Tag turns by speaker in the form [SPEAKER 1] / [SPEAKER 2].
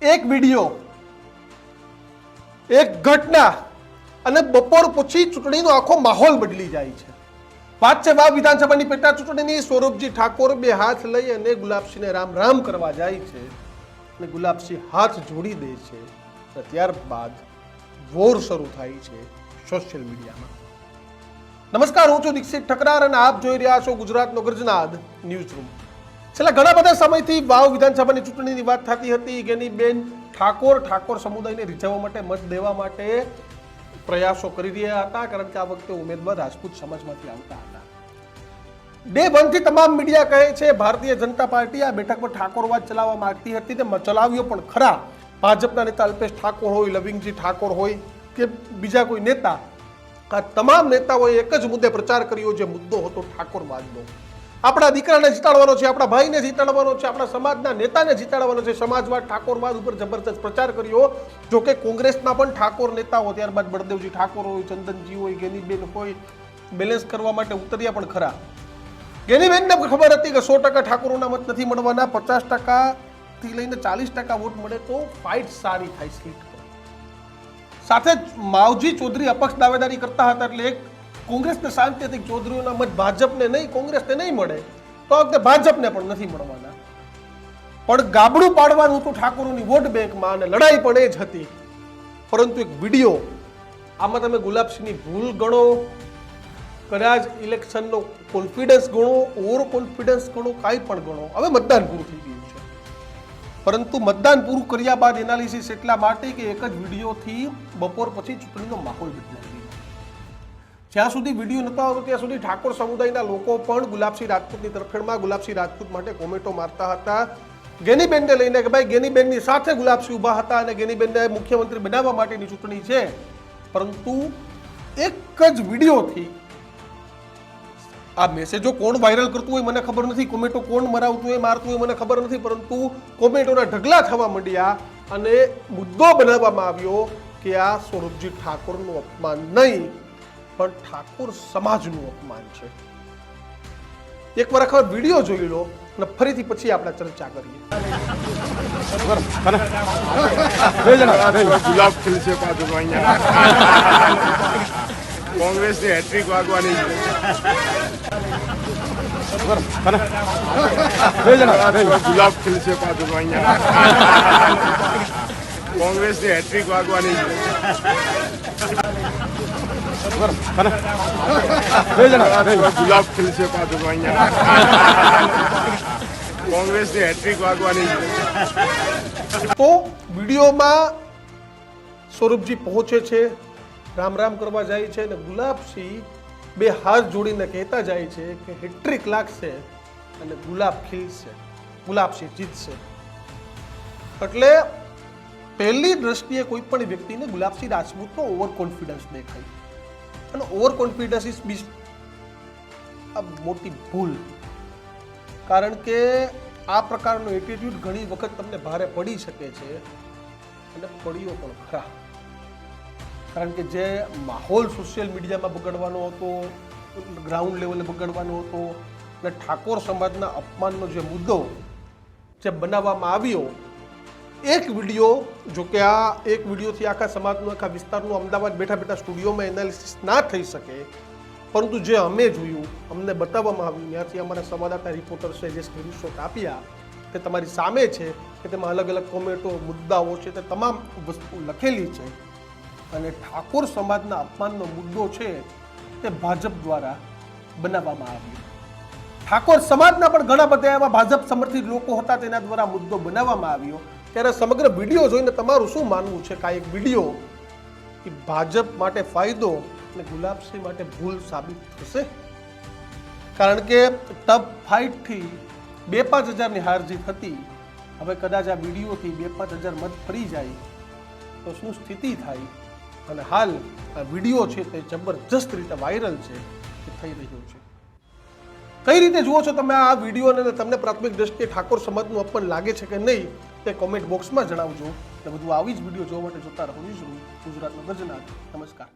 [SPEAKER 1] એક વિડીયો, એક ઘટના અને બપોર પછી ચૂંટણીનો આખો માહોલ બદલી જાય છે. વાત છે વાવ વિધાનસભાની પેટા ચૂંટણીની. સ્વરૂપજી ઠાકોર બે હાથ લઈ અને ગુલાબસિંહને રામ રામ કરવા જાય છે અને ગુલાબસિંહ હાથ જોડી દે છે. ત્યારબાદ વોર શરૂ થાય છે સોશિયલ મીડિયામાં. નમસ્કાર, હું છું દીક્ષિત ઠકરાર અને આપ જોઈ રહ્યા છો ગુજરાતનો ગર્જનાદ ન્યૂઝ રૂમ. છેલ્લા ઘણા બધા સમયથી વાવ વિધાનસભાની ચૂંટણીની વાત થતી હતી. ગેનીબેન ઠાકોર સમુદાયને રીઝવવા માટે, મત દેવા માટે પ્રયાસો કરી રહ્યા હતા, કારણ કે આ વખતે ઉમેદવાર રાજપૂત સમાજમાંથી આવતા હતા. ડે 1 થી તમામ મીડિયા કહે છે ભારતીય જનતા પાર્ટી આ બેઠક પર ઠાકોરવાદ ચલાવવા માંગતી હતી, તે ચલાવ્યો પણ ખરા. ભાજપના નેતા અલ્પેશ ઠાકોર હોય, લવિંગજી ઠાકોર હોય કે બીજા કોઈ નેતા, આ તમામ નેતાઓએ એક જ મુદ્દે પ્રચાર કર્યો, જે મુદ્દો હતો ઠાકોરવાદનો. આપણા દીકરાને જીતાડવાનો છે, આપણા ભાઈને જીતાડવાનો છે, આપણા સમાજના નેતાને જીતાડવાનો છે. સમાજવાદ, ઠાકોરવાદ ઉપર જબરદસ્ત પ્રચાર કર્યો. જો કે કોંગ્રેસના પણ ઠાકોર નેતાઓ, ત્યારબાદ બળદેવજી ઠાકોર હોય, ચંદનજી હોય, ગેનીબેન હોય, બેલેન્સ કરવા માટે ઉતર્યા પણ ખરા. ગેનીબેનને ખબર હતી કે 100% ઠાકોરોના મત નથી મળવાના, 50% થી લઈને 40% વોટ મળે તો ફાઇટ સારી થાય સીટ પર. સાથે જ માવજી ચૌધરી અપક્ષ દાવેદારી કરતા હતા, એટલે એક કોંગ્રેસને શાંતિ હતી, ચૌધરીઓના મત ભાજપને નહીં, કોંગ્રેસને નહીં મળે તો આ વખતે ભાજપને પણ નથી મળવાના. પણ ગાબડું પાડવાનું હતું ઠાકોરોની વોટ બેંકમાં, અને લડાઈ પણ એ જ હતી. પરંતુ એક વિડીયો, આમાં તમે ગુલાબસિંહની ભૂલ ગણો, કદાચ ઇલેક્શનનો કોન્ફિડન્સ ગણો, ઓવર કોન્ફિડન્સ ગણો, કાંઈ પણ ગણો, હવે મતદાન પૂરું થઈ ગયું છે. પરંતુ મતદાન પૂરું કર્યા બાદ એનાલિસિસ એટલા માટે કે એક જ વિડીયોથી બપોર પછી ચૂંટણીનો માહોલ બદલાઈ ગયો. જ્યાં સુધી વિડીયો નતો આવતો ત્યાં સુધી ઠાકોર સમુદાયના લોકો પણ ગુલાબસિંહ રાજપૂતની તરફેણમાં ગુલાબસિંહ રાજપૂત માટે કોમેન્ટો મારતા હતા. ગેનીબેનને લઈને કે ભાઈ ગેનીબેનની સાથે ગુલાબસિંહ ઊભા હતા અને ગેનીબેનને મુખ્યમંત્રી બનાવવા માટેની ચૂંટણી છે. પરંતુ એક જ વિડીયોથી આ મેસેજો કોણ વાયરલ કરતું હોય મને ખબર નથી, કોમેન્ટો કોણ મરાવતું હોય, મારતું હોય મને ખબર નથી, પરંતુ કોમેન્ટોના ઢગલા થવા માંડ્યા અને મુદ્દો બનાવવામાં આવ્યો કે આ સ્વરૂપજી ઠાકોરનું અપમાન નહીં, પણ ઠાકોર સમાજનું અપમાન છે. એકવાર આખો વિડીયો જોઈ લો અને ફરીથી પછી આપણે ચર્ચા કરીએ.
[SPEAKER 2] ગુલાબ ખીલશે પાછું કોંગ્રેસની હેટ્રિક વાગવાની છે. ગુલાબ ખીલશે પાછું કોંગ્રેસની હેટ્રિક વાગવાની છે. ગુલાબ ખીલશે પાછું કોંગ્રેસની હેટ્રિક વાગવાની છે.
[SPEAKER 1] તો વિડીયોમાં સ્વરૂપજી પહોંચે છે, રામ રામ કરવા જાય છે અને ગુલાબસિંહ બે હાથ જોડીને કહેતા જાય છે કે હેટ્રિક લાગશે અને ગુલાબ ખીલશે, ગુલાબસિંહ જીતશે. એટલે પહેલી દ્રષ્ટિએ કોઈ પણ વ્યક્તિને ગુલાબસિંહ રાજપૂતનો ઓવર કોન્ફિડન્સ દેખાય, અને ઓવર કોન્ફિડન્સ ઇઝ મોટી ભૂલ. કારણ કે આ પ્રકારનો એટીટ્યુડ ઘણી વખત તમને ભારે પડી શકે છે, અને પડ્યો પણ ખરા. કારણ કે જે માહોલ સોશિયલ મીડિયામાં બગડવાનો હતો, ગ્રાઉન્ડ લેવલે બગડવાનો હતો, અને ઠાકોર સમાજના અપમાનનો જે મુદ્દો જે બનાવવામાં આવ્યો, એક વિડીયો, જો કે આ એક વિડીયોથી આખા સમાજનું, આખા વિસ્તારનું, અમદાવાદ બેઠા બેઠા સ્ટુડિયોમાં એનાલિસિસ ના થઈ શકે, પરંતુ જે અમે જોયું, અમને બતાવવામાં આવ્યું, ત્યાંથી અમારા સંવાદદાતા રિપોર્ટર્સે જે સ્ક્રીનશોટ આપ્યા તે તમારી સામે છે, કે તેમાં અલગ અલગ કોમેન્ટો, મુદ્દાઓ છે, તે તમામ વસ્તુ લખેલી છે. અને ઠાકોર સમાજના અપમાનનો મુદ્દો છે તે ભાજપ દ્વારા બનાવવામાં આવ્યો. ઠાકોર સમાજના પણ ઘણા બધા એવા ભાજપ સમર્થિત લોકો હતા, તેના દ્વારા મુદ્દો બનાવવામાં આવ્યો. ત્યારે સમગ્ર વિડીયો જોઈને તમારું શું માનવું છે કે આ એક વિડીયો એ ભાજપ માટે ફાયદો અને ગુલાબસિંહ માટે ભૂલ સાબિત થશે? કારણ કે ટફ ફાઇટથી 2-5 હજારની હાર જીત હતી. હવે કદાચ આ વિડીયોથી 2-5 હજાર મત ફરી જાય તો શું સ્થિતિ થાય? અને હાલ આ વિડીયો છે તે જબરજસ્ત રીતે વાયરલ છે, તે થઈ રહ્યો છે. કઈ રીતે જુઓ છો તમે આ વિડીયોને? તમને પ્રાથમિક દ્રષ્ટિએ ઠાકોર સમાજનું અપમાન લાગે છે કે નહીં તે કોમેન્ટ બોક્સમાં જણાવજો. એટલે બધું આવી જ વિડીયો જોવા માટે જોતા રહો ન્યૂઝ રૂમ, ગુજરાતનો ગર્જનાદ. નમસ્કાર.